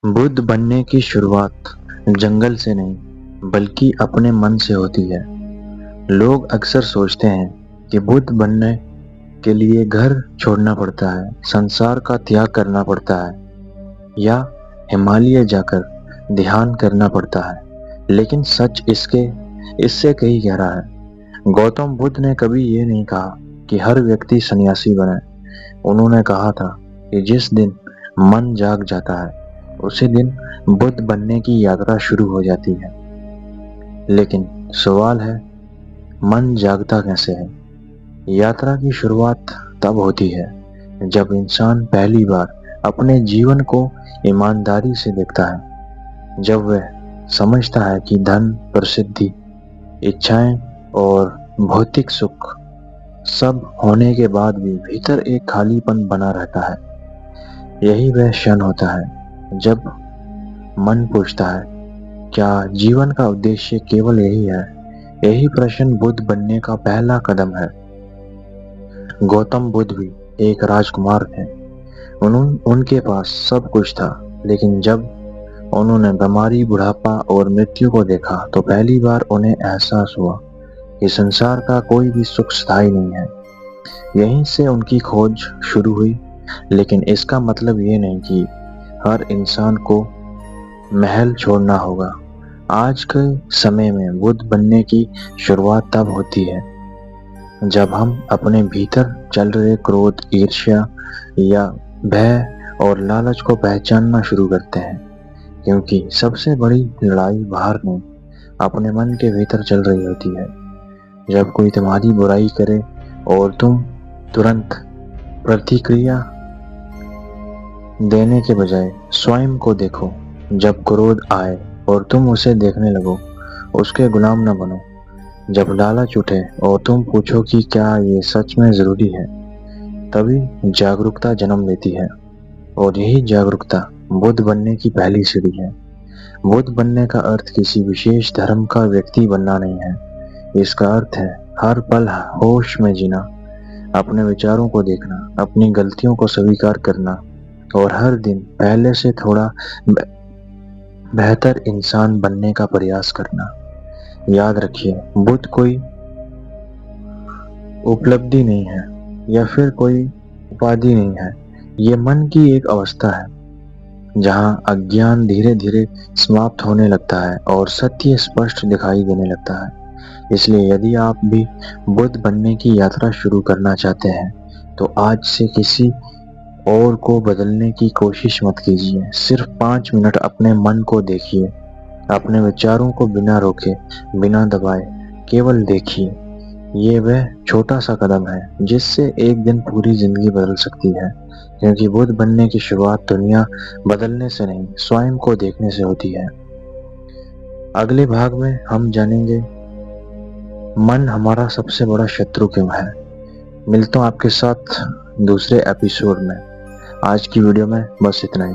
बुद्ध बनने की शुरुआत जंगल से नहीं बल्कि अपने मन से होती है। लोग अक्सर सोचते हैं कि बुद्ध बनने के लिए घर छोड़ना पड़ता है, संसार का त्याग करना पड़ता है या हिमालय जाकर ध्यान करना पड़ता है। लेकिन सच इससे कहीं गहरा है। गौतम बुद्ध ने कभी ये नहीं कहा कि हर व्यक्ति सन्यासी बने। उन्होंने कहा था कि जिस दिन मन जाग जाता है उसी दिन बुद्ध बनने की यात्रा शुरू हो जाती है। लेकिन सवाल है, मन जागता कैसे है? यात्रा की शुरुआत तब होती है जब इंसान पहली बार अपने जीवन को ईमानदारी से देखता है, जब वह समझता है कि धन, प्रसिद्धि, इच्छाएं और भौतिक सुख सब होने के बाद भी भीतर एक खालीपन बना रहता है। यही वह क्षण होता है जब मन पूछता है, क्या जीवन का उद्देश्य केवल यही है? यही प्रश्न बुद्ध बनने का पहला कदम है। गौतम बुद्ध भी एक राजकुमार थे। उनके पास सब कुछ था, लेकिन जब उन्होंने बीमारी, बुढ़ापा और मृत्यु को देखा तो पहली बार उन्हें एहसास हुआ कि संसार का कोई भी सुख स्थायी नहीं है। यहीं से उनकी खोज शुरू हुई। लेकिन इसका मतलब ये नहीं कि हर इंसान को महल छोड़ना होगा। आज के समय में बुद्ध बनने की शुरुआत तब होती है जब हम अपने भीतर चल रहे क्रोध, ईर्ष्या या भय और लालच को पहचानना शुरू करते हैं। क्योंकि सबसे बड़ी लड़ाई बाहर नहीं, अपने मन के भीतर चल रही होती है। जब कोई तुम्हारी बुराई करे और तुम तुरंत प्रतिक्रिया देने के बजाय स्वयं को देखो। जब क्रोध आए और तुम उसे देखने लगो, उसके गुलाम न बनो। जब लालच उठे और तुम पूछो कि क्या ये सच में जरूरी है, तभी जागरूकता जन्म लेती है। और यही जागरूकता बुद्ध बनने की पहली सीढ़ी है। बुद्ध बनने का अर्थ किसी विशेष धर्म का व्यक्ति बनना नहीं है। इसका अर्थ है हर पल होश में जीना, अपने विचारों को देखना, अपनी गलतियों को स्वीकार करना और हर दिन पहले से थोड़ा बेहतर इंसान बनने का प्रयास करना। याद रखिए, बुद्ध कोई उपलब्धि नहीं है या फिर कोई उपाधि नहीं है। ये मन की एक अवस्था है जहां अज्ञान धीरे धीरे समाप्त होने लगता है और सत्य स्पष्ट दिखाई देने लगता है। इसलिए यदि आप भी बुद्ध बनने की यात्रा शुरू करना चाहते हैं तो आज से किसी और को बदलने की कोशिश मत कीजिए। सिर्फ 5 मिनट अपने मन को देखिए, अपने विचारों को बिना रोके, बिना दबाए केवल देखिए। ये वह छोटा सा कदम है जिससे एक दिन पूरी जिंदगी बदल सकती है। क्योंकि बुद्ध बनने की शुरुआत दुनिया बदलने से नहीं, स्वयं को देखने से होती है। अगले भाग में हम जानेंगे मन हमारा सबसे बड़ा शत्रु क्यों है। मिलता हूं आपके साथ दूसरे एपिसोड में। आज की वीडियो में बस इतना ही।